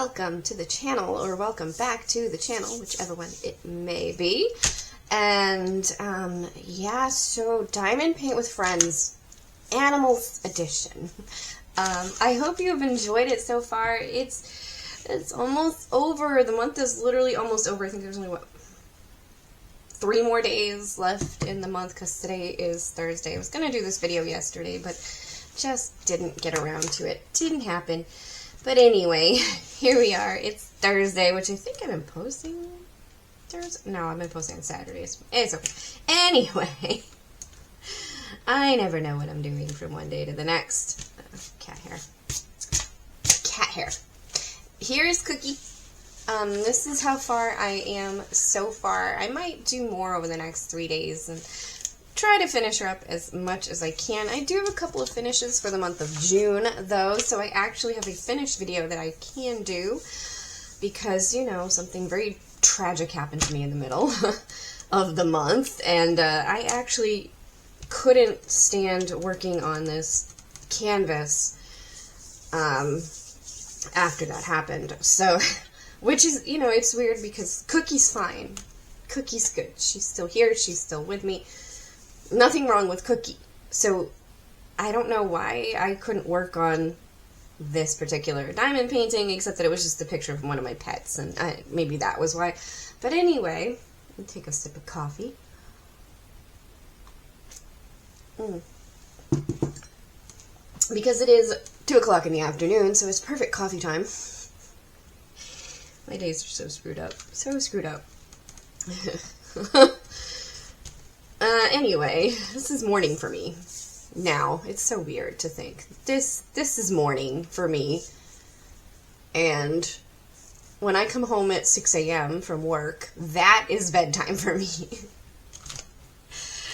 welcome to the channel, or welcome back to the channel, whichever one it may be. And yeah, so Diamond Paint with Friends Animals Edition. I hope you've enjoyed it so far. It's almost over. The month is literally almost over. I think there's only, what, 3 more days left in the month, because today is Thursday. I was going to do this video yesterday, but just didn't get around to it. Didn't happen. But anyway, here we are. It's Thursday, which I think I've been posting Thursday. No, I've been posting on Saturdays. It's okay. Anyway, I never know what I'm doing from one day to the next. Cat hair. Cat hair. Here's Cookie. This is how far I am so far. I might do more over the next 3 days and try to finish her up as much as I can. I do have a couple of finishes for the month of June, though, so I actually have a finished video that I can do because, you know, something very tragic happened to me in the middle of the month, and I actually couldn't stand working on this canvas after that happened. So, which is, you know, it's weird because Cookie's fine. Cookie's good. She's still here. She's still with me. Nothing wrong with Cookie. So, I don't know why I couldn't work on this particular diamond painting, except that it was just a picture of one of my pets, and maybe that was why. But anyway, let me take a sip of coffee. Because it is 2 o'clock in the afternoon, so it's perfect coffee time. My days are so screwed up. So screwed up. Anyway, this is morning for me. Now, it's so weird to think. This is morning for me. And when I come home at 6 a.m. from work, that is bedtime for me.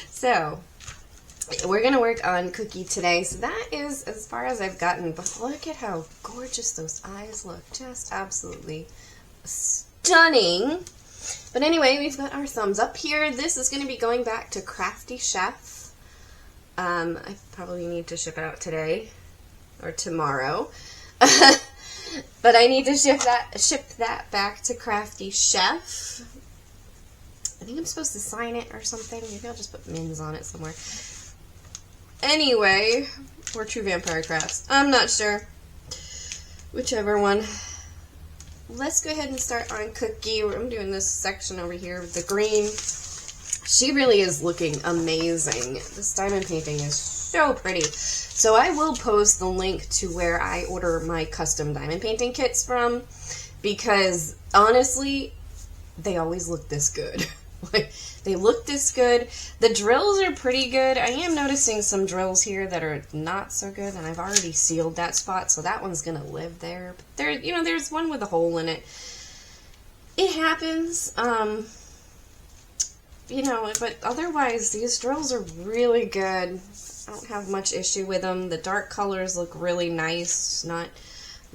So, we're going to work on Cookie today. So that is as far as I've gotten. But look at how gorgeous those eyes look. Just absolutely stunning. But anyway, we've got our thumbs up here. This is going to be going back to Crafty Chef. I probably need to ship it out today or tomorrow. But I need to ship that back to Crafty Chef. I think I'm supposed to sign it or something. Maybe I'll just put Mins on it somewhere. Anyway, or Truvampire Crafts. I'm not sure. Whichever one. Let's go ahead and start on Cookie. I'm doing this section over here with the green. She really is looking amazing. This diamond painting is so pretty. So I will post the link to where I order my custom diamond painting kits from, because honestly, they always look this good. Like, they look this good. The drills are pretty good. I am noticing some drills here that are not so good, and I've already sealed that spot, so that one's gonna live there. But there, you know, there's one with a hole in it. It happens, you know, but otherwise, these drills are really good. I don't have much issue with them. The dark colors look really nice. Not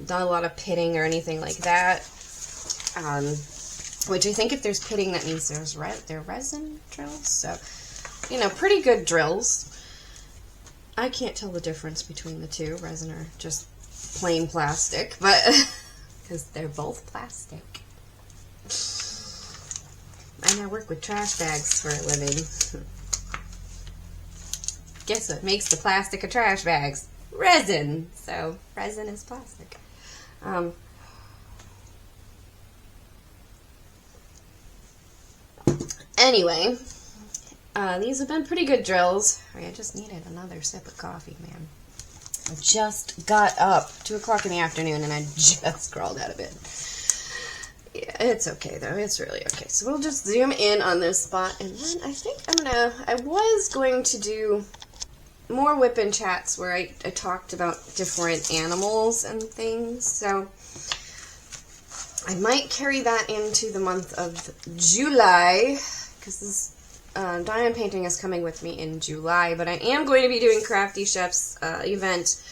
a lot of pitting or anything like that. Which I think if there's pitting, that means they're resin drills. So, you know, pretty good drills. I can't tell the difference between the two. Resin or just plain plastic, but because they're both plastic. And I work with trash bags for a living. Guess what makes the plastic of trash bags? Resin. So, resin is plastic. Anyway, these have been pretty good drills. I just needed another sip of coffee, man. I just got up, 2 o'clock in the afternoon, and I just crawled out of bed. Yeah, it's okay, though. It's really okay. So we'll just zoom in on this spot, and then I think I was going to do more whip-in chats where I talked about different animals and things, so I might carry that into the month of July, because this diamond painting is coming with me in July, but I am going to be doing Crafty Chef's event.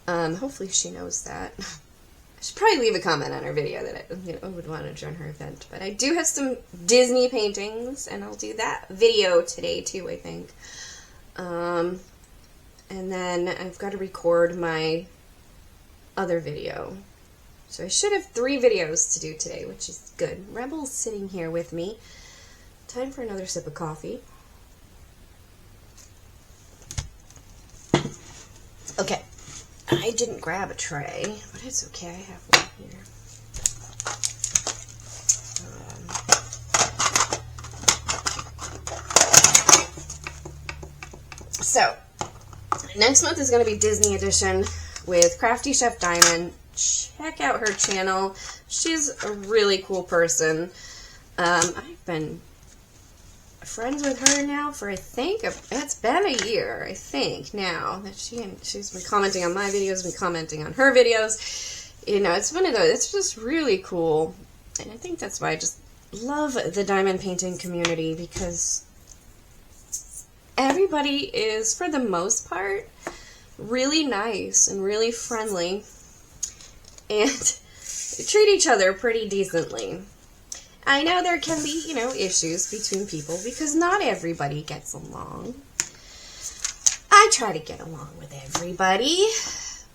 Hopefully she knows that. I should probably leave a comment on her video that I would want to join her event. But I do have some Disney paintings, and I'll do that video today too, I think. And then I've got to record my other video So I should have 3 videos to do today, which is good. Rebel's sitting here with me. Time for another sip of coffee. Okay, I didn't grab a tray, but it's okay, I have one here. So, next month is going to be Disney Edition with Crafty Chef Diamond. Check out her channel. She's a really cool person. I've been friends with her now for, I think, it's been a year, I think, now, that she's been commenting on my videos, been commenting on her videos. You know, it's one of those, it's just really cool. And I think that's why I just love the diamond painting community, because everybody is, for the most part, really nice and really friendly and treat each other pretty decently. I know there can be, you know, issues between people because not everybody gets along. I try to get along with everybody,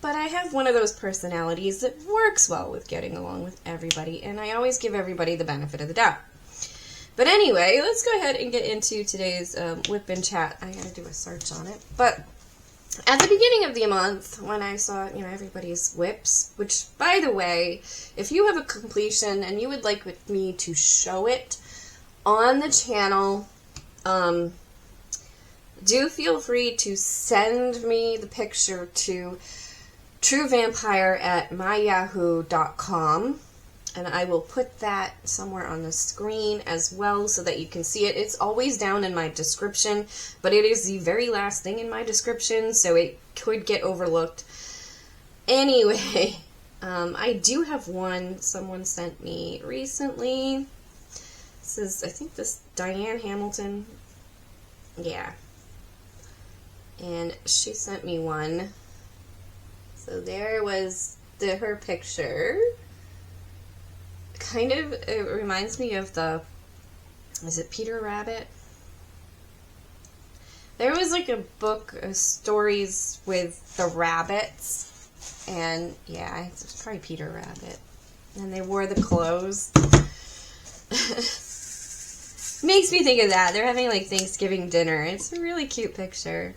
but I have one of those personalities that works well with getting along with everybody, and I always give everybody the benefit of the doubt. But anyway, let's go ahead and get into today's whip and chat. I gotta do a search on it. But at the beginning of the month, when I saw, you know, everybody's whips, which, by the way, if you have a completion and you would like me to show it on the channel, do feel free to send me the picture to Truvampire@myyahoo.com. And I will put that somewhere on the screen as well so that you can see it. It's always down in my description, but it is the very last thing in my description, so it could get overlooked. Anyway, I do have one someone sent me recently. This is, I think this Diane Hamilton. Yeah. And she sent me one. So there was her picture. Kind of, it reminds me of the, is it Peter Rabbit? There was like a book of stories with the rabbits, and yeah, it's probably Peter Rabbit. And they wore the clothes. Makes me think of that. They're having like Thanksgiving dinner. It's a really cute picture.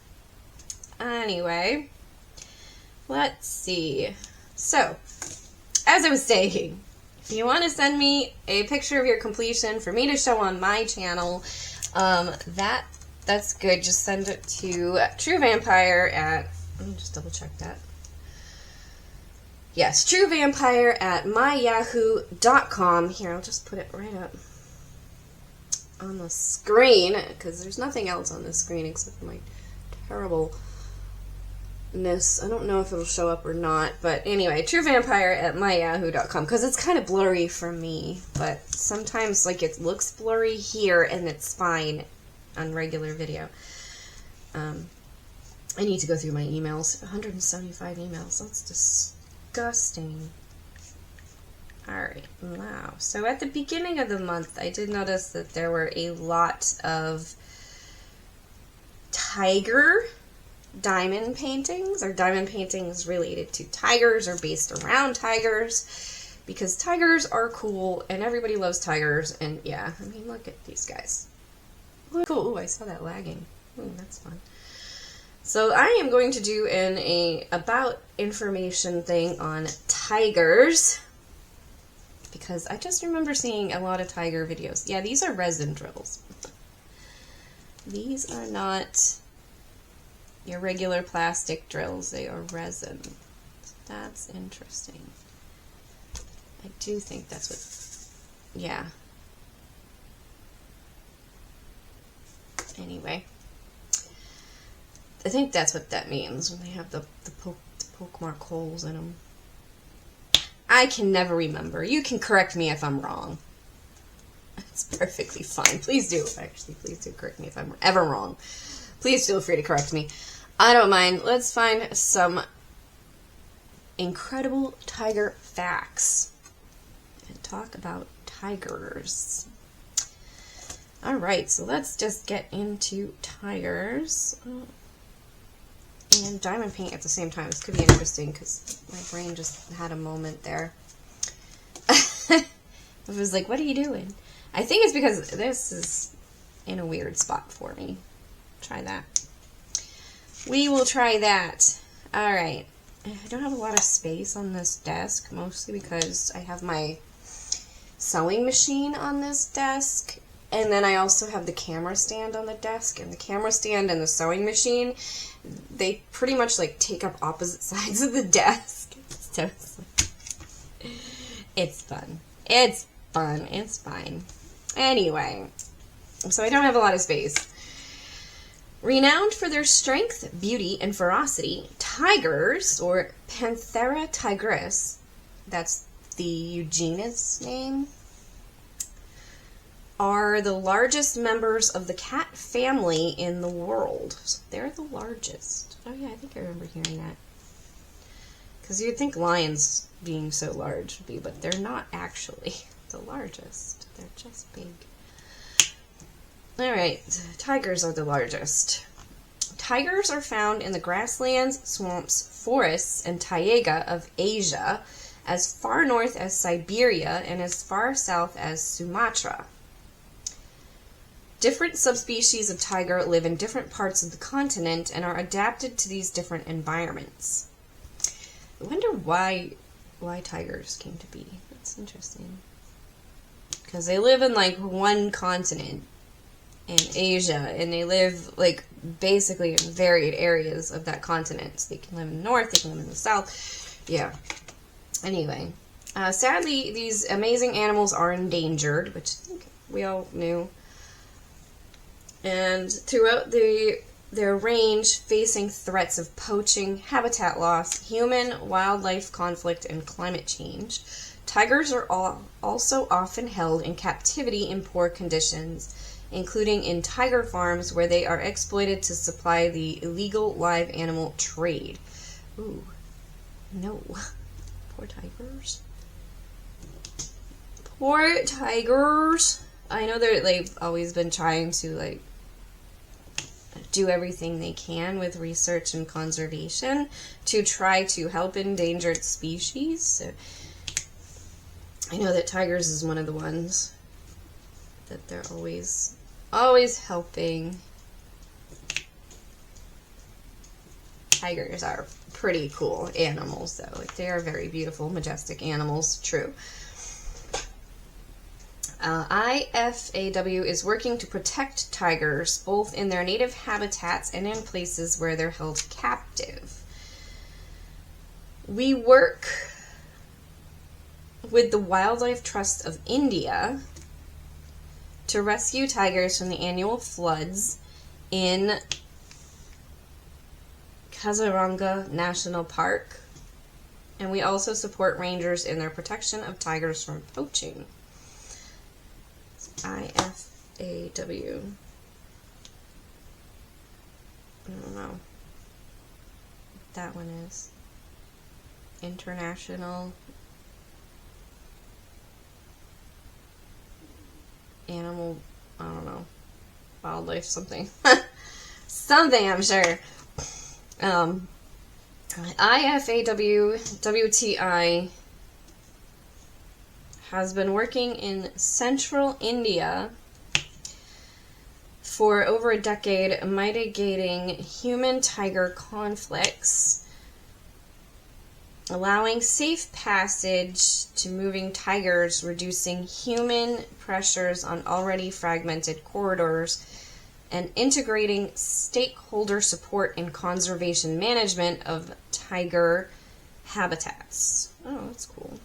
Anyway, let's see. So, as I was saying, if you want to send me a picture of your completion for me to show on my channel, that's good. Just send it to Truvampire at, let me just double check that. Yes, Truvampire@myyahoo.com. Here, I'll just put it right up on the screen, because there's nothing else on the screen except for my terrible I don't know if it'll show up or not, but anyway, Truvampire@myyahoo.com, because it's kind of blurry for me, but sometimes like it looks blurry here and it's fine on regular video. I need to go through my emails. 175 emails. That's disgusting. Alright, wow. So at the beginning of the month, I did notice that there were a lot of tiger diamond paintings, or diamond paintings related to tigers or based around tigers, because tigers are cool and everybody loves tigers. And yeah, I mean, look at these guys. Cool. Ooh, I saw that lagging. Ooh, that's fun. So I am going to do a about information thing on tigers, because I just remember seeing a lot of tiger videos. Yeah, these are resin drills. These are not your regular plastic drills, they are resin. That's interesting. I do think that's what, yeah. Anyway, I think that's what that means when they have the poke mark holes in them. I can never remember. You can correct me if I'm wrong. It's perfectly fine. Please do. Actually, please do correct me if I'm ever wrong. Please feel free to correct me. I don't mind. Let's find some incredible tiger facts and talk about tigers. Alright, so let's just get into tigers and diamond paint at the same time. This could be interesting because my brain just had a moment there. I was like, what are you doing? I think it's because this is in a weird spot for me. Try that. We will try that. Alright. I don't have a lot of space on this desk, mostly because I have my sewing machine on this desk. And then I also have the camera stand on the desk. And the camera stand and the sewing machine, they pretty much like take up opposite sides of the desk. So it's fun. It's fun. It's fine. Anyway, so I don't have a lot of space. Renowned for their strength, beauty, and ferocity, tigers, or Panthera tigris, that's the eugenus name, are the largest members of the cat family in the world. So they're the largest. Oh yeah, I think I remember hearing that. Because you'd think lions being so large would be, but they're not actually the largest. They're just big. Alright, tigers are the largest. Tigers are found in the grasslands, swamps, forests, and taiga of Asia, as far north as Siberia and as far south as Sumatra. Different subspecies of tiger live in different parts of the continent and are adapted to these different environments. I wonder why tigers came to be. That's interesting. Because they live in like one continent in Asia, and they live like basically in varied areas of that continent. So they can live in the north, they can live in the south. Yeah. Anyway, sadly, these amazing animals are endangered, which I think we all knew. And throughout their range, facing threats of poaching, habitat loss, human wildlife conflict, and climate change, tigers are also often held in captivity in poor conditions, including in tiger farms where they are exploited to supply the illegal live animal trade. Ooh, no. Poor tigers. Poor tigers. I know they've always been trying to, like, do everything they can with research and conservation to try to help endangered species. So I know that tigers is one of the ones that they're always helping. Tigers are pretty cool animals, though. Like, they are very beautiful, majestic animals. True. IFAW is working to protect tigers both in their native habitats and in places where they're held captive. We work with the Wildlife Trust of India to rescue tigers from the annual floods in Kaziranga National Park, and we also support rangers in their protection of tigers from poaching. IFAW. I don't know what that one is. International Animal, I don't know, wildlife something. Something, I'm sure. IFAW WTI has been working in central India for over a decade, mitigating human-tiger conflicts, allowing safe passage to moving tigers, reducing human pressures on already fragmented corridors, and integrating stakeholder support and conservation management of tiger habitats. Oh, that's cool.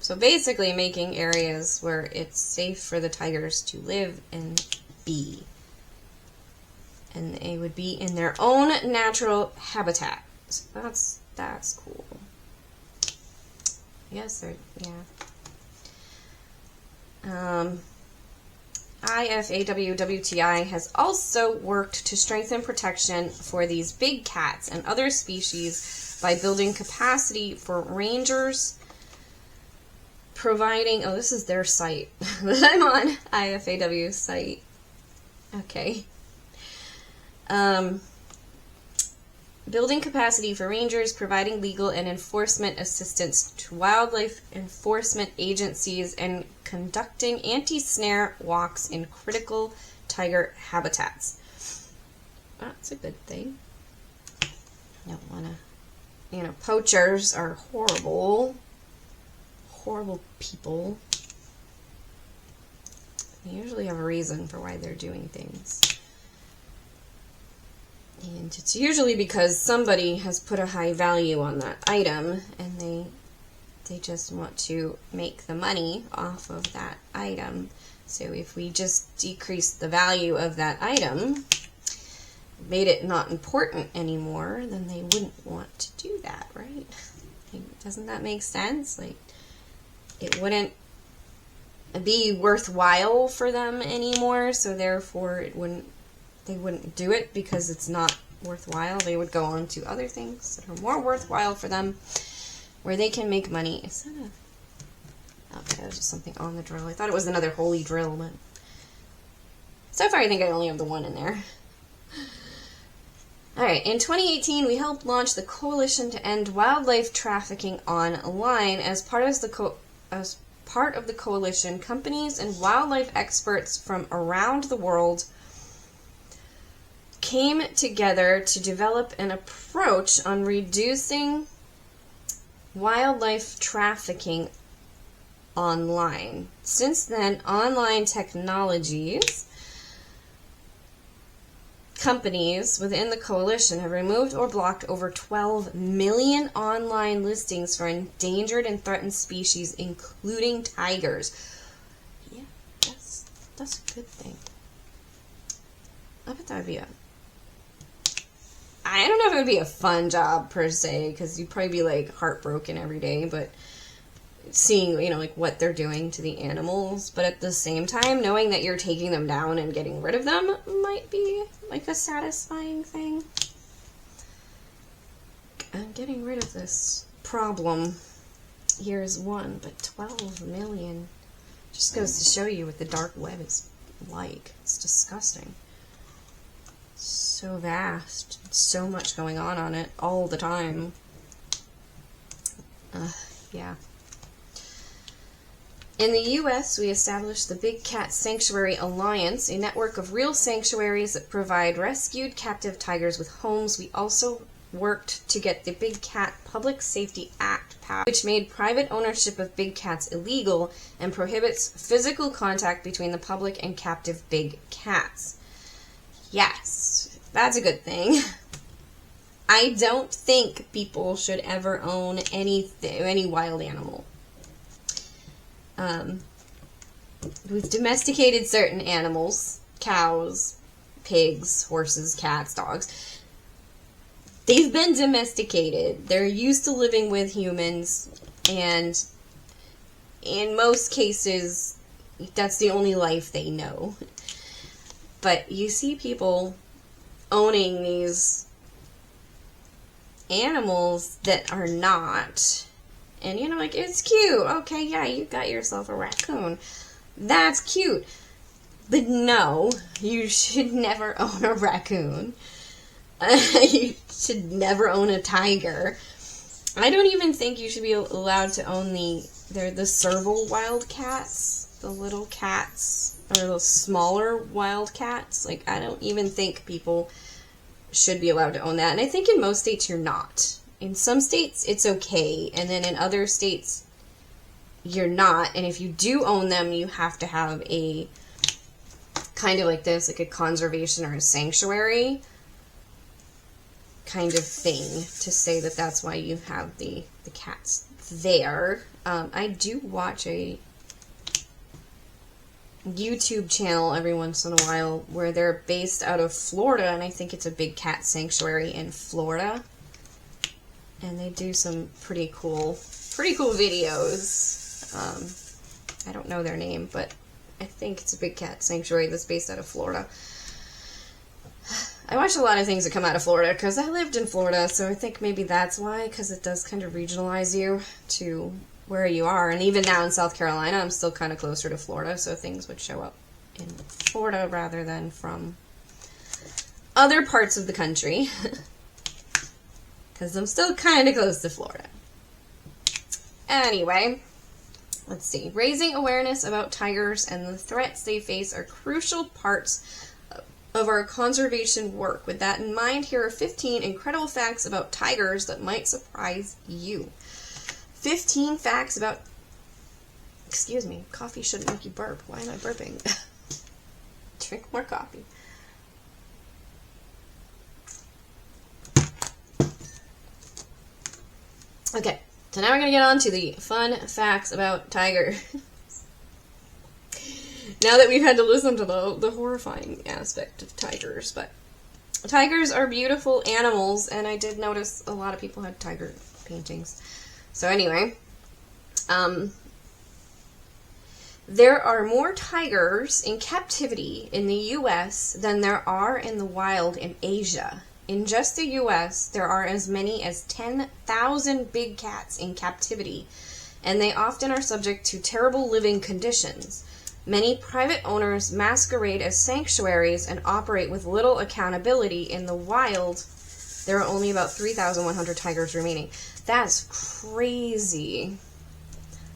So basically making areas where it's safe for the tigers to live and be. And they would be in their own natural habitat. So that's cool. Yes, yeah. IFAW-WTI has also worked to strengthen protection for these big cats and other species by building capacity for rangers, providing... Oh, this is their site that I'm on. IFAW site. Okay. building capacity for rangers, providing legal and enforcement assistance to wildlife enforcement agencies, and conducting anti-snare walks in critical tiger habitats. That's a good thing. You don't want to, poachers are horrible people. They usually have a reason for why they're doing things. And it's usually because somebody has put a high value on that item, and they just want to make the money off of that item. So if we just decrease the value of that item, made it not important anymore, then they wouldn't want to do that, right? Like, doesn't that make sense? Like, it wouldn't be worthwhile for them anymore, so therefore they wouldn't do it because it's not worthwhile. They would go on to other things that are more worthwhile for them, where they can make money instead of... Okay, that was just something on the drill. I thought it was another holy drill, but so far I think I only have the one in there. Alright, in 2018 we helped launch the Coalition to End Wildlife Trafficking Online. As part of the coalition, companies and wildlife experts from around the world came together to develop an approach on reducing wildlife trafficking online. Since then, online technologies companies within the coalition have removed or blocked over 12 million online listings for endangered and threatened species, including tigers. Yeah, that's a good thing. I bet that would be I don't know if it would be a fun job per se, because you'd probably be like heartbroken every day, but seeing, like what they're doing to the animals, but at the same time, knowing that you're taking them down and getting rid of them might be like a satisfying thing. I'm getting rid of this problem. Here's one, but 12 million just goes to show you what the dark web is like. It's disgusting. So vast. So much going on it all the time. Yeah. In the U.S., we established the Big Cat Sanctuary Alliance, a network of real sanctuaries that provide rescued captive tigers with homes. We also worked to get the Big Cat Public Safety Act passed, which made private ownership of big cats illegal and prohibits physical contact between the public and captive big cats. Yes, that's a good thing. I don't think people should ever own any wild animal. We've domesticated certain animals, cows, pigs, horses, cats, dogs. They've been domesticated. They're used to living with humans, and in most cases, that's the only life they know. But you see people owning these animals that are not. And, like, it's cute. Okay, yeah, you got yourself a raccoon. That's cute. But no, you should never own a raccoon. You should never own a tiger. I don't even think you should be allowed to own they're the serval wildcats. The little cats, or the smaller wildcats. Like, I don't even think people should be allowed to own that. And I think in most states you're not. In some states, it's okay, and then in other states, you're not. And if you do own them, you have to have a kind of like this, like a conservation or a sanctuary kind of thing to say that that's why you have the cats there. I do watch a YouTube channel every once in a while where they're based out of Florida, and I think it's a big cat sanctuary in Florida. And they do some pretty cool videos. I don't know their name, but I think it's a big cat sanctuary that's based out of Florida. I watch a lot of things that come out of Florida because I lived in Florida, so I think maybe that's why, because it does kind of regionalize you to where you are. And even now in South Carolina, I'm still kind of closer to Florida, so things would show up in Florida rather than from other parts of the country. because I'm still kind of close to Florida. Anyway, let's see. Raising awareness about tigers and the threats they face are crucial parts of our conservation work. With that in mind, here are 15 incredible facts about tigers that might surprise you. 15 facts about... Excuse me, coffee shouldn't make you burp. Why am I burping? Drink more coffee. Okay, so now we're going to get on to the fun facts about tigers. Now that we've had to listen to the horrifying aspect of tigers, but tigers are beautiful animals, and I did notice a lot of people had tiger paintings. So anyway, there are more tigers in captivity in the U.S. than there are in the wild in Asia. In just the U.S., there are as many as 10,000 big cats in captivity, and they often are subject to terrible living conditions. Many private owners masquerade as sanctuaries and operate with little accountability. In the wild, there are only about 3,100 tigers remaining. That's crazy.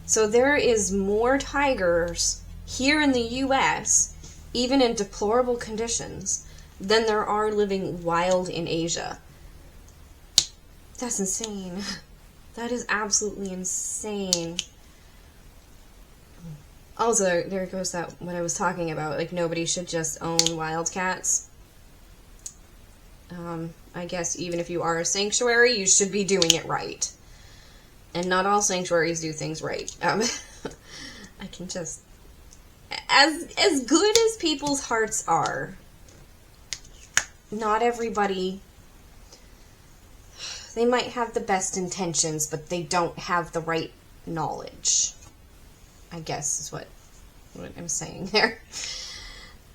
So there is more tigers here in the U.S., even in deplorable conditions, than there are living wild in Asia. That's insane. That is absolutely insane. Also, there goes that what I was talking about, like nobody should just own wild cats. I guess even if you are a sanctuary, you should be doing it right. And not all sanctuaries do things right. I can just... As good as people's hearts are, not everybody... They might have the best intentions, but they don't have the right knowledge. I guess is what I'm saying there.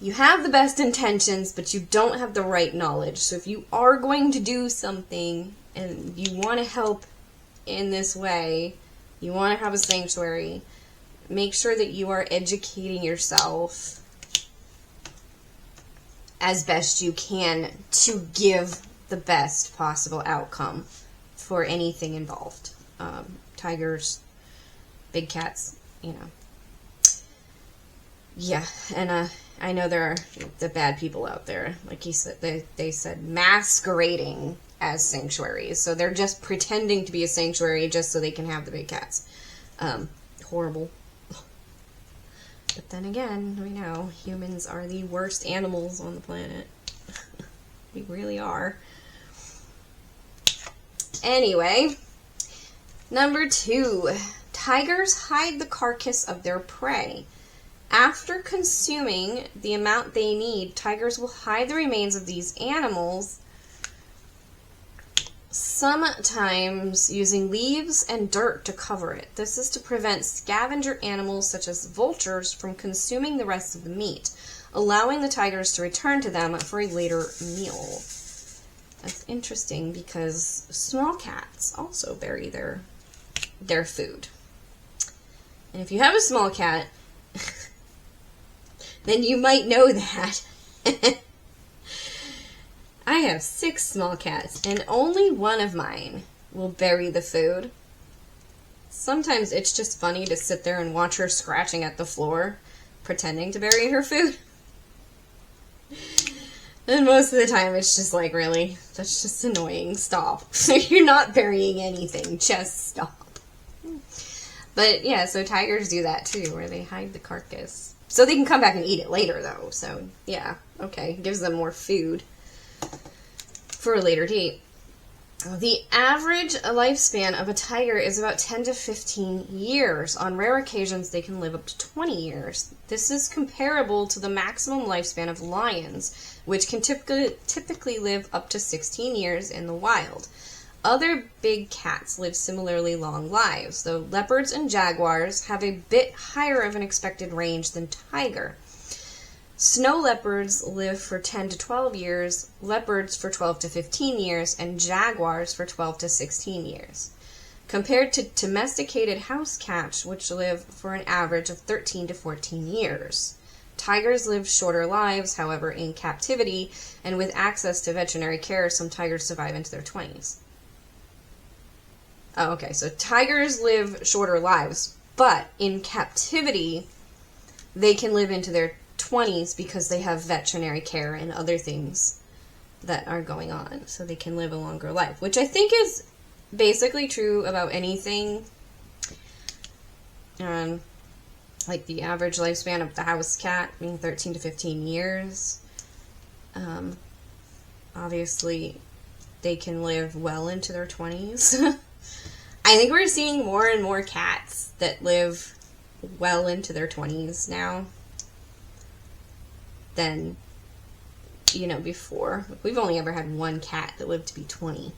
You have the best intentions, but you don't have the right knowledge. So if you are going to do something and you want to help in this way, you want to have a sanctuary, make sure that you are educating yourself as best you can to give the best possible outcome for anything involved. Tigers, big cats, you know. Yeah, and I know there are the bad people out there. Like he said, they said masquerading as sanctuaries. So they're just pretending to be a sanctuary just so they can have the big cats. Horrible. But then again, we know humans are the worst animals on the planet. We really are. Anyway, number 2. Tigers hide the carcass of their prey. After consuming the amount they need, tigers will hide the remains of these animals, sometimes using leaves and dirt to cover it. This is to prevent scavenger animals such as vultures from consuming the rest of the meat, allowing the tigers to return to them for a later meal. That's interesting because small cats also bury their food. And if you have a small cat, then you might know that. I have 6 small cats, and only one of mine will bury the food. Sometimes it's just funny to sit there and watch her scratching at the floor, pretending to bury her food. And most of the time it's just like, really? That's just annoying. Stop. You're not burying anything. Just stop. But yeah, so tigers do that too, where they hide the carcass. So they can come back and eat it later, though. So, yeah, okay. Gives them more food for a later date. The average lifespan of a tiger is about 10 to 15 years. On rare occasions, they can live up to 20 years. This is comparable to the maximum lifespan of lions, which can typically live up to 16 years in the wild. Other big cats live similarly long lives, though leopards and jaguars have a bit higher of an expected range than tiger. Snow leopards live for 10 to 12 years, leopards for 12 to 15 years, and jaguars for 12 to 16 years. Compared to domesticated house cats, which live for an average of 13 to 14 years. Tigers live shorter lives, however, in captivity, and with access to veterinary care, some tigers survive into their 20s. Oh, okay, so tigers live shorter lives, but in captivity, they can live into their 20s because they have veterinary care and other things that are going on, so they can live a longer life, which I think is basically true about anything. Like the average lifespan of the house cat being 13 to 15 years. Obviously, they can live well into their 20s. I think we're seeing more and more cats that live well into their 20s now than, you know, before. We've only ever had one cat that lived to be 20.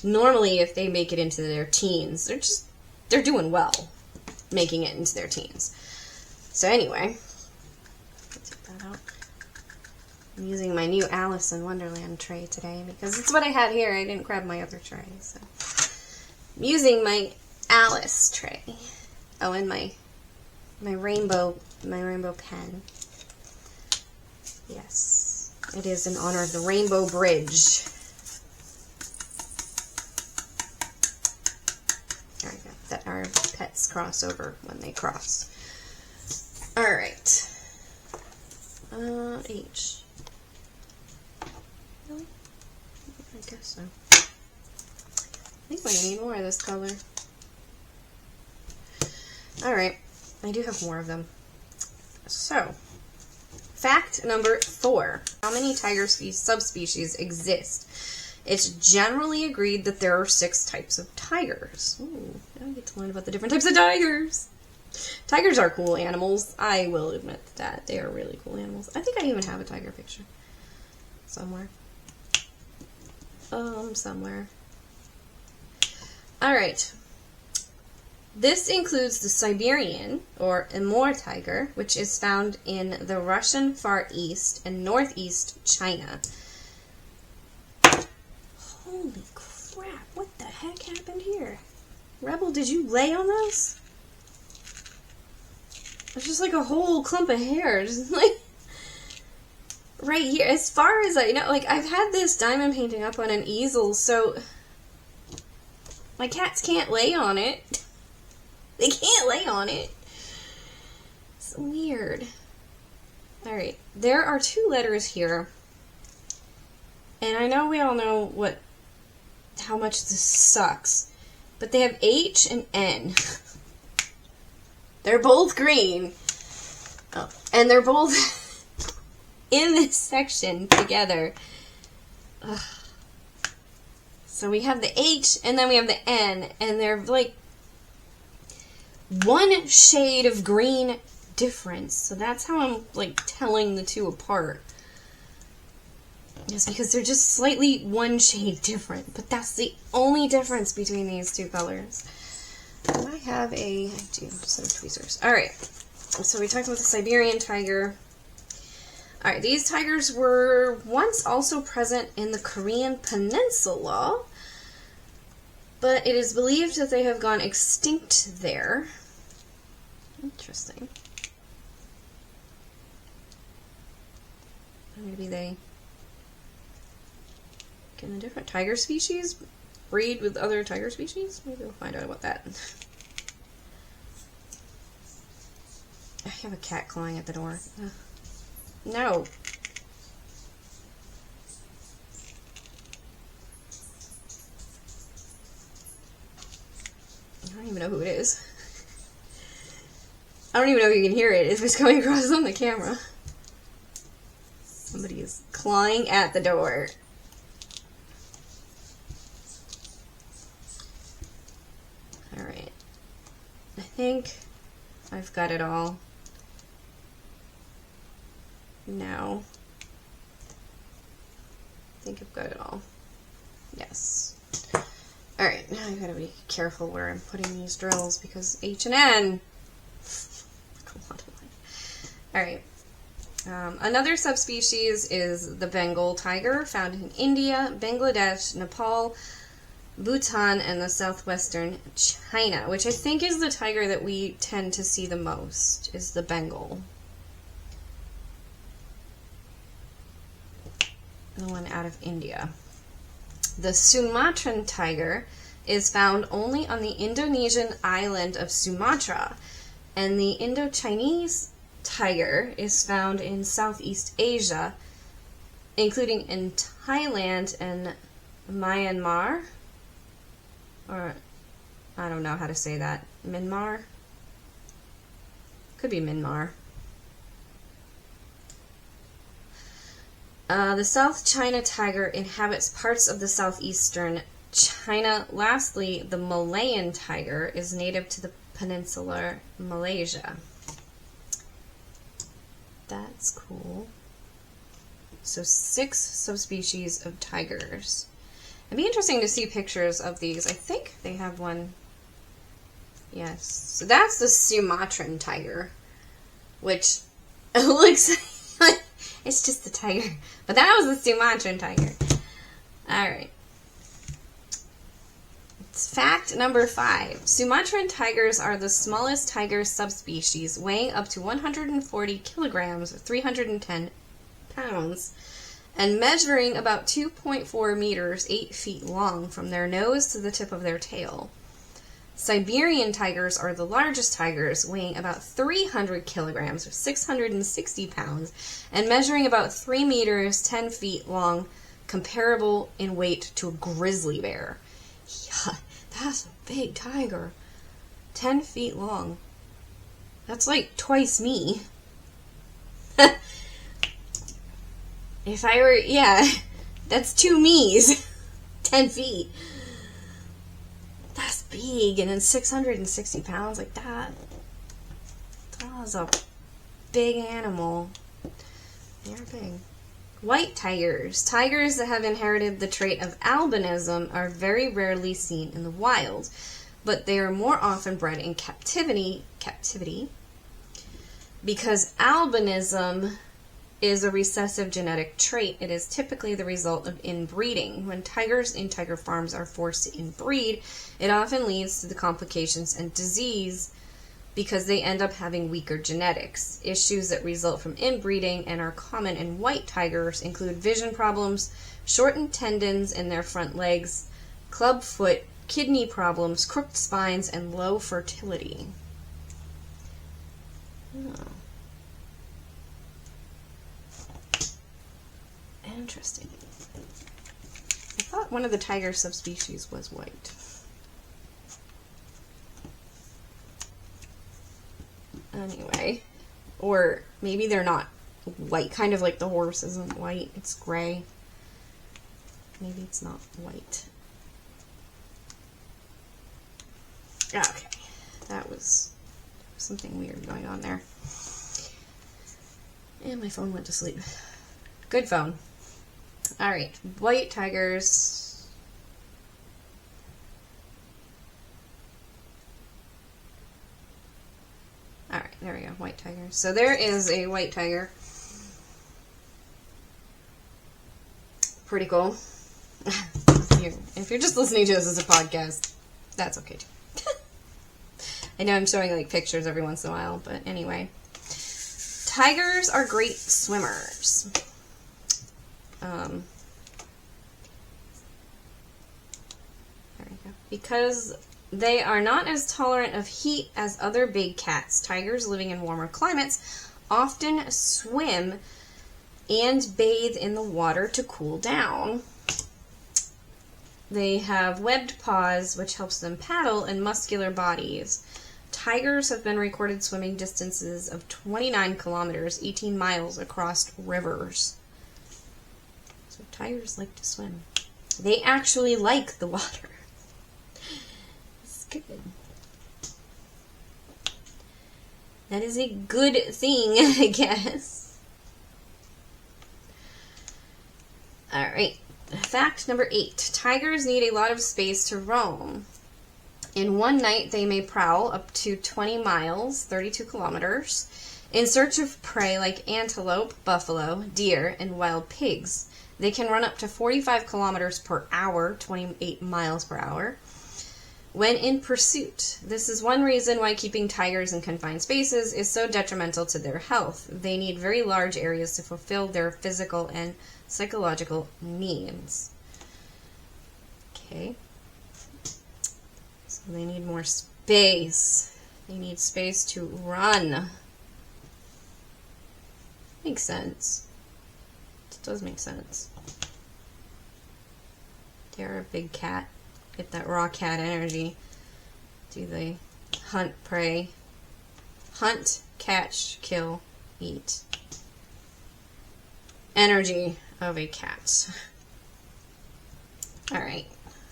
Normally, if they make it into their teens, they're doing well making it into their teens. So anyway, let's take that out. I'm using my new Alice in Wonderland tray today because it's what I had here. I didn't grab my other tray, so I'm using my Alice tray. Oh, and my rainbow pen. Yes, it is in honor of the Rainbow Bridge. There we go. That our pets cross over when they cross. All right. H. Really? I guess so. I think we're gonna need more of this color. All right. I do have more of them. So, fact number 4. How many tiger subspecies exist? It's generally agreed that there are 6 types of tigers. Ooh, now I get to learn about the different types of tigers. Tigers are cool animals. I will admit that. They are really cool animals. I think I even have a tiger picture. Somewhere. Somewhere. Alright. This includes the Siberian, or Amur tiger, which is found in the Russian Far East and Northeast China. Holy crap, what the heck happened here? Rebel, did you lay on this? It's just like a whole clump of hair, just like right here. As far as I know, like, I've had this diamond painting up on an easel, so my cats can't lay on it. They can't lay on it. It's weird. Alright, there are 2 letters here. And I know we all know how much this sucks. But they have H and N. They're both green. Oh, and they're both in this section together. Ugh. So we have the H and then we have the N, and they're like 1 shade of green difference. So that's how I'm like telling the 2 apart. Just because they're just slightly 1 shade different, but that's the only difference between these 2 colors. And I do, set of tweezers. Alright, so we talked about the Siberian tiger. Alright, these tigers were once also present in the Korean Peninsula, but it is believed that they have gone extinct there. Interesting. Maybe they... Can a different tiger species breed with other tiger species? Maybe we'll find out about that. I have a cat clawing at the door. No. I don't even know who it is. I don't even know if you can hear it if it's coming across on the camera. Somebody is clawing at the door. Alright. I think I've got it all. Now. I think I've got it all. Yes. Alright, now I gotta be careful where I'm putting these drills because H and N. Alright. Another subspecies is the Bengal tiger, found in India, Bangladesh, Nepal, Bhutan, and the southwestern China, which I think is the tiger that we tend to see the most, is the Bengal. The one out of India. The Sumatran tiger is found only on the Indonesian island of Sumatra, and the Indo-Chinese tiger is found in Southeast Asia, including in Thailand and Myanmar, or I don't know how to say that, Myanmar? Could be Myanmar. The South China tiger inhabits parts of the southeastern China. Lastly, the Malayan tiger is native to the peninsular Malaysia. That's cool. So 6 subspecies of tigers. It'd be interesting to see pictures of these. I think they have one. Yes. So that's the Sumatran tiger, which looks like it's just a tiger. But that was the Sumatran tiger. Alright. Fact number 5. Sumatran tigers are the smallest tiger subspecies, weighing up to 140 kilograms, or 310 pounds, and measuring about 2.4 meters, 8 feet long, from their nose to the tip of their tail. Siberian tigers are the largest tigers, weighing about 300 kilograms, or 660 pounds, and measuring about 3 meters, 10 feet long, comparable in weight to a grizzly bear. Yeah, that's a big tiger. 10 feet long. That's like twice me. If I were, yeah, that's 2 me's. 10 feet. That's big. And then 660 pounds, like that. That was a big animal. They're big. White tigers. Tigers that have inherited the trait of albinism are very rarely seen in the wild, but they are more often bred in captivity because albinism is a recessive genetic trait. It is typically the result of inbreeding. When tigers in tiger farms are forced to inbreed, it often leads to the complications and disease because they end up having weaker genetics. Issues that result from inbreeding and are common in white tigers include vision problems, shortened tendons in their front legs, club foot, kidney problems, crooked spines, and low fertility. Oh. Interesting. I thought one of the tiger subspecies was white. Anyway, or maybe they're not white, kind of like the horse isn't white, it's gray. Maybe it's not white. Okay, that was something weird going on there. And my phone went to sleep. Good phone. Alright, white tigers. Alright, there we go, white tiger. So there is a white tiger. Pretty cool. If you're just listening to this as a podcast, that's okay too. I know I'm showing like pictures every once in a while, but anyway. Tigers are great swimmers. There we go. Because they are not as tolerant of heat as other big cats, tigers living in warmer climates often swim and bathe in the water to cool down. They have webbed paws, which helps them paddle, and muscular bodies. Tigers have been recorded swimming distances of 29 kilometers, 18 miles across rivers. So tigers like to swim. They actually like the water. It's good. That is a good thing, I guess. Alright. Fact number 8. Tigers need a lot of space to roam. In one night, they may prowl up to 20 miles, 32 kilometers, in search of prey like antelope, buffalo, deer, and wild pigs. They can run up to 45 kilometers per hour, 28 miles per hour, when in pursuit. This is one reason why keeping tigers in confined spaces is so detrimental to their health. They need very large areas to fulfill their physical and psychological needs. Okay. They need more space. They need space to run. Makes sense. It does make sense. They're a big cat. Get that raw cat energy. Do they hunt, prey? Hunt, catch, kill, eat. Energy of a cat. Alright.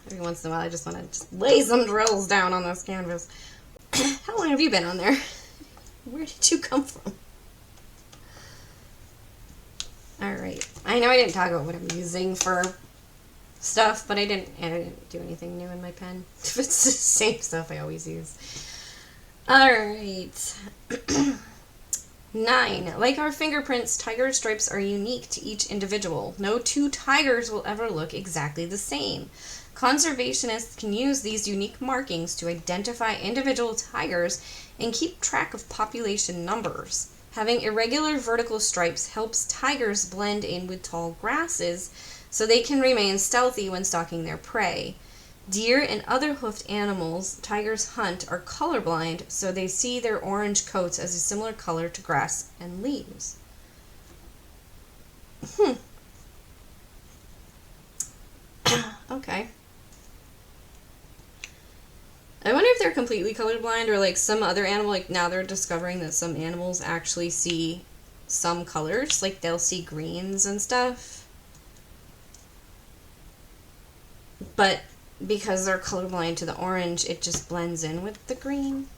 Every once in a while I just want to just lay some drills down on this canvas. How long have you been on there? Where did you come from? Alright. I know I didn't talk about what I'm using for stuff, but I didn't do anything new in my pen. It's the same stuff I always use. Alright. 9. Like our fingerprints, tiger stripes are unique to each individual. No two tigers will ever look exactly the same. Conservationists can use these unique markings to identify individual tigers and keep track of population numbers. Having irregular vertical stripes helps tigers blend in with tall grasses so they can remain stealthy when stalking their prey. Deer and other hoofed animals tigers hunt are colorblind, so they see their orange coats as a similar color to grass and leaves. Okay. I wonder if they're completely colorblind or like some other animal, like now they're discovering that some animals actually see some colors, like they'll see greens and stuff. But because they're colorblind to the orange, it just blends in with the green.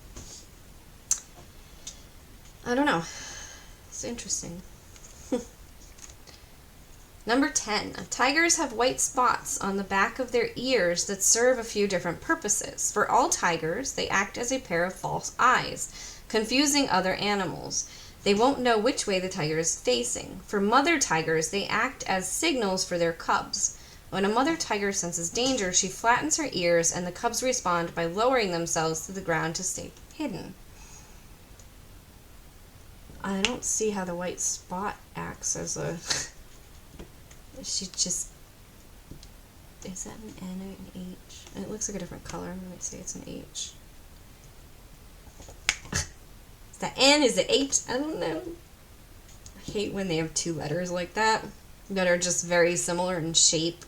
I don't know. It's interesting. Number 10. Tigers have white spots on the back of their ears that serve a few different purposes. For all tigers, they act as a pair of false eyes, confusing other animals. They won't know which way the tiger is facing. For mother tigers, they act as signals for their cubs. When a mother tiger senses danger, she flattens her ears, and the cubs respond by lowering themselves to the ground to stay hidden. I don't see how the white spot acts as a... She just... Is that an N or an H? It looks like a different color. I'm going to say it's an H. Is that N? Is it H? I don't know. I hate when they have two letters like that are just very similar in shape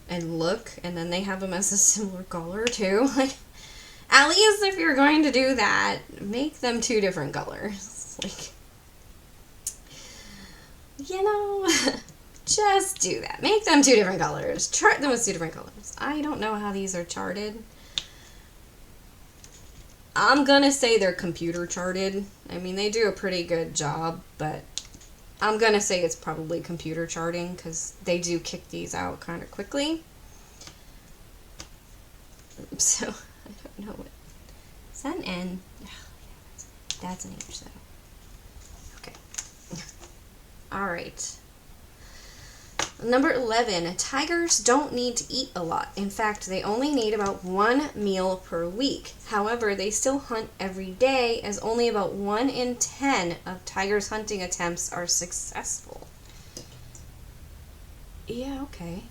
and look, and then they have them as a similar color too. Like, at least if you're going to do that, make them two different colors. Like, you know... Just do that. Make them two different colors. Chart them with two different colors. I don't know how these are charted. I'm gonna say they're computer charted. I mean, they do a pretty good job, but I'm gonna say it's probably computer charting because they do kick these out kind of quickly. So, I don't know what... Is that an N? Oh, yeah, that's an H, though. Okay. Alright. Number 11, tigers don't need to eat a lot. In fact, they only need about 1 meal per week. However, they still hunt every day, as only about 1 in 10 of tigers' hunting attempts are successful. Yeah, okay.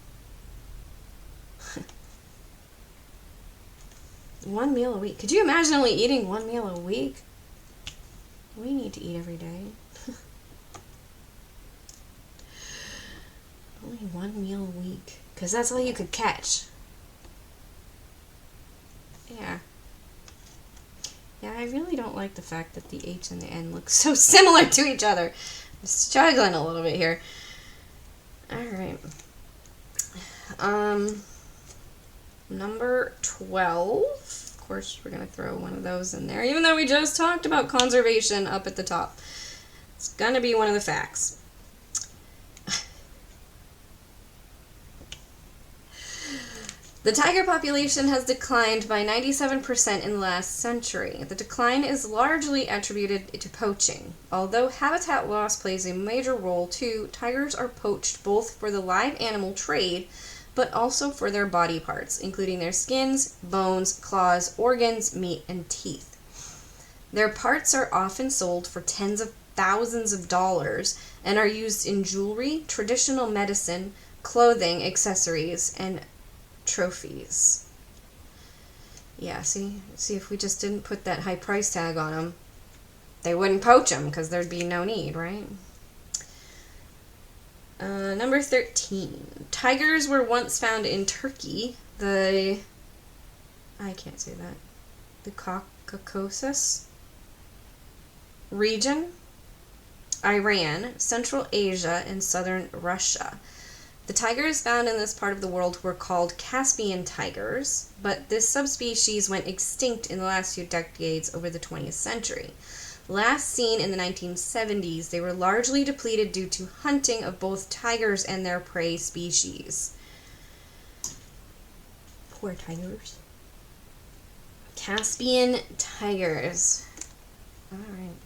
1 meal a week. Could you imagine only eating 1 meal a week? We need to eat every day. Only 1 meal a week. Because that's all you could catch. Yeah. Yeah, I really don't like the fact that the H and the N look so similar to each other. I'm struggling a little bit here. Alright. Number 12. Of course, we're going to throw one of those in there. Even though we just talked about conservation up at the top. It's going to be one of the facts. The tiger population has declined by 97% in the last century. The decline is largely attributed to poaching. Although habitat loss plays a major role too, tigers are poached both for the live animal trade, but also for their body parts, including their skins, bones, claws, organs, meat, and teeth. Their parts are often sold for tens of thousands of dollars and are used in jewelry, traditional medicine, clothing, accessories, and trophies. Yeah, see if we just didn't put that high price tag on them, they wouldn't poach them because there'd be no need, right? Number 13. Tigers were once found in Turkey, I can't say that, the Caucasus region, Iran, Central Asia, and southern Russia. The tigers found in this part of the world were called Caspian tigers, but this subspecies went extinct in the last few decades over the 20th century. Last seen in the 1970s, they were largely depleted due to hunting of both tigers and their prey species. Poor tigers. Caspian tigers. Alright.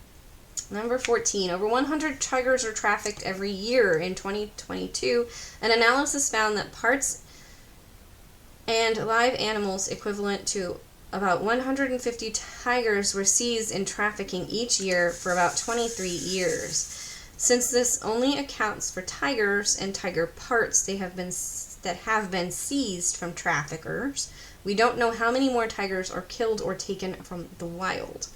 Number 14. Over 100 tigers are trafficked every year. In 2022, an analysis found that parts and live animals equivalent to about 150 tigers were seized in trafficking each year for about 23 years. Since this only accounts for tigers and tiger parts that have been seized from traffickers, we don't know how many more tigers are killed or taken from the wild.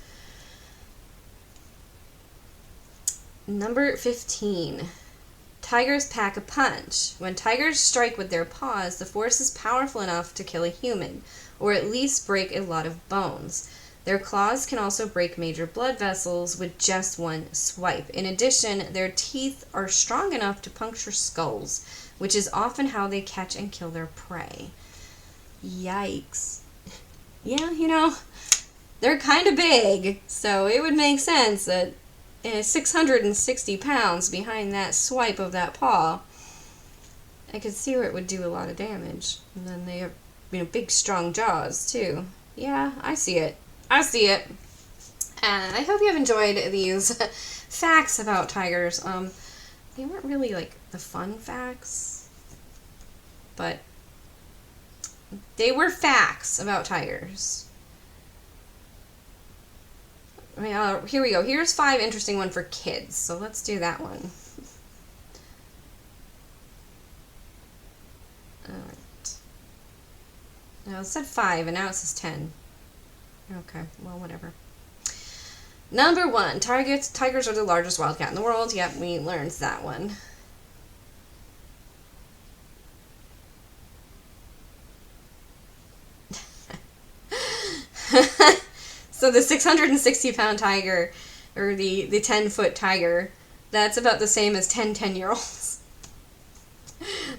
Number 15. Tigers pack a punch. When tigers strike with their paws, the force is powerful enough to kill a human, or at least break a lot of bones. Their claws can also break major blood vessels with just one swipe. In addition, their teeth are strong enough to puncture skulls, which is often how they catch and kill their prey. Yikes. Yeah, you know, they're kind of big, so it would make sense that 660 pounds behind that swipe of that paw, I could see where it would do a lot of damage. And then they have, big strong jaws too. Yeah, I see it. And I hope you have enjoyed these facts about tigers. They weren't really like the fun facts, but they were facts about tigers. Here we go. Here's 5 interesting ones for kids. So let's do that one. Alright. Now it said 5 and now it says 10. Okay, well, whatever. Number 1. Tigers are the largest wildcat in the world. Yep, we learned that one. So the 660-pound tiger, or the 10-foot tiger, that's about the same as 10 10-year-olds.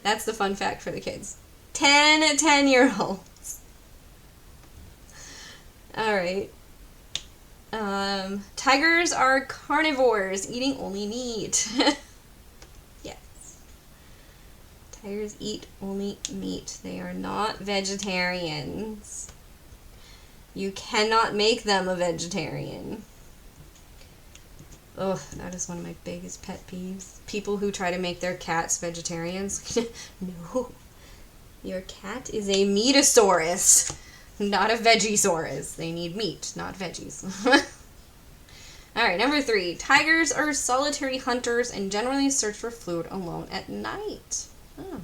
That's the fun fact for the kids. 10 10-year-olds. Alright. Tigers are carnivores, eating only meat. Yes. Tigers eat only meat. They are not vegetarians. You cannot make them a vegetarian. Oh, that is one of my biggest pet peeves. People who try to make their cats vegetarians. No. Your cat is a meatosaurus, not a vegisaurus. They need meat, not veggies. Alright, number 3. Tigers are solitary hunters and generally search for food alone at night. Oh.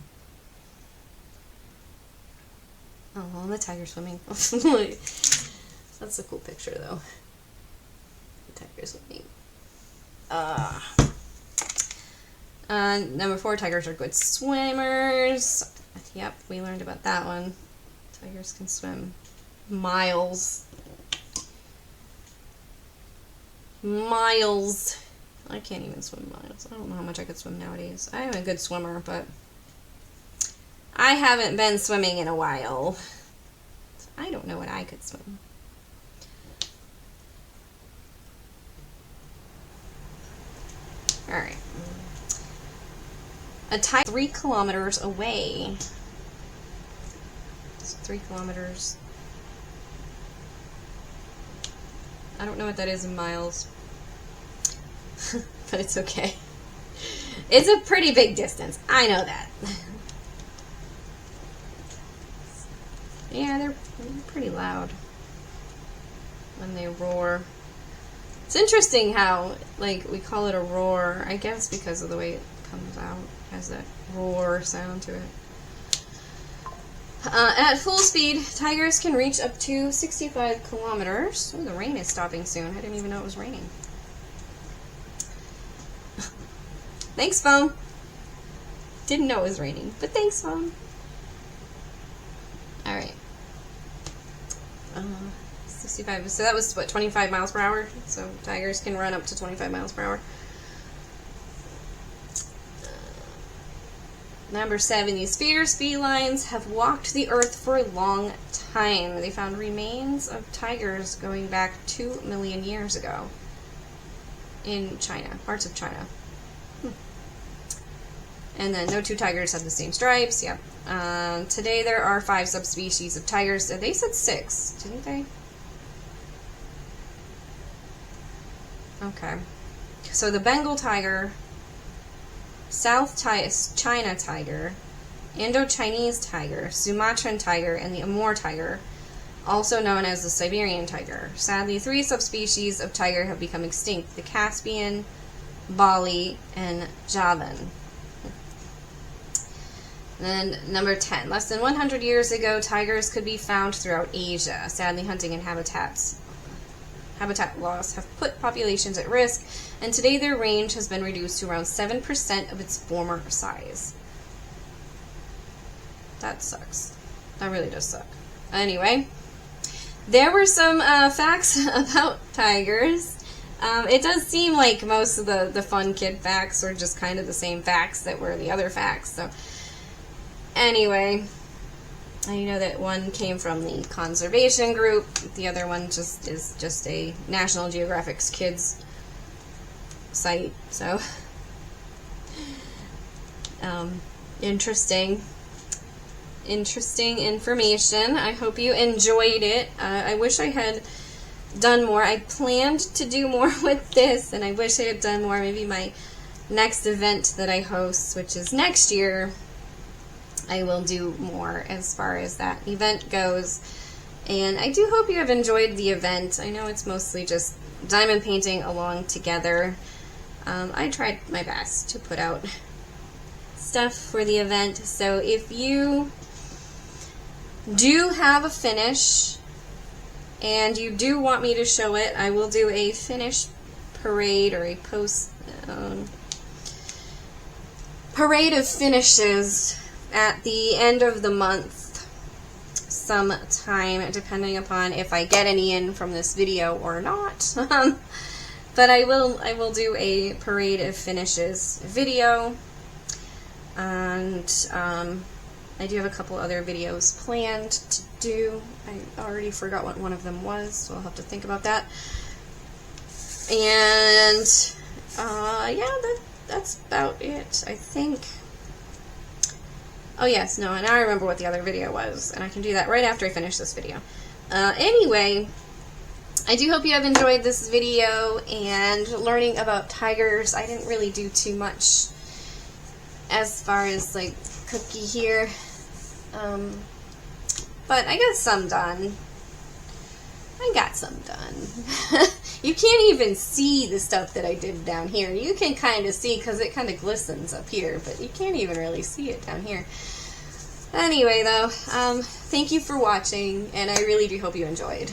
Oh, the tiger swimming. That's a cool picture, though. The tiger swimming. Number 4, tigers are good swimmers. Yep, we learned about that one. Tigers can swim miles. Miles. I can't even swim miles. I don't know how much I could swim nowadays. I am a good swimmer, but I haven't been swimming in a while. I don't know what I could swim. Alright. A tiger 3 kilometers away. It's 3 kilometers. I don't know what that is in miles. But it's okay. It's a pretty big distance. I know that. Yeah, they're pretty loud when they roar. It's interesting how, like, we call it a roar, I guess because of the way it comes out. It has that roar sound to it. At full speed, tigers can reach up to 65 kilometers. Oh, the rain is stopping soon. I didn't even know it was raining. Thanks, phone. Didn't know it was raining, but thanks, phone. Alright. 65. So that was, what, 25 miles per hour? So tigers can run up to 25 miles per hour. Number 7, these fierce felines have walked the earth for a long time. They found remains of tigers going back 2 million years ago in China, parts of China. And then no two tigers have the same stripes. Yep. Today there are 5 subspecies of tigers. They said 6, didn't they? Okay. So the Bengal tiger, South China tiger, Indo-Chinese tiger, Sumatran tiger, and the Amur tiger, also known as the Siberian tiger. Sadly, 3 subspecies of tiger have become extinct: the Caspian, Bali, and Javan. And then number 10, less than 100 years ago, tigers could be found throughout Asia. Sadly, hunting and habitat loss have put populations at risk, and today their range has been reduced to around 7% of its former size. That sucks. That really does suck. Anyway, there were some facts about tigers. It does seem like most of the fun kid facts are just kind of the same facts that were the other facts. So anyway, I know that one came from the conservation group. The other one is just a National Geographic's kids site. So interesting information. I hope you enjoyed it. I wish I had done more. I planned to do more with this, and I wish I had done more. Maybe my next event that I host, which is next year, I will do more as far as that event goes. And I do hope you have enjoyed the event. I know it's mostly just diamond painting along together. I tried my best to put out stuff for the event. So if you do have a finish and you do want me to show it, I will do a finish parade or a parade of finishes at the end of the month sometime, depending upon if I get any in from this video or not. But I will do a parade of finishes video, and I do have a couple other videos planned to do. I already forgot what one of them was, so I'll have to think about that. And yeah, that's about it, I think. Oh yes, no, and I remember what the other video was, and I can do that right after I finish this video. Anyway, I do hope you have enjoyed this video and learning about tigers. I didn't really do too much as far as like cookie here, but I got some done. You can't even see the stuff that I did down here. You can kind of see because it kind of glistens up here, but you can't even really see it down here. Anyway, though, thank you for watching, and I really do hope you enjoyed.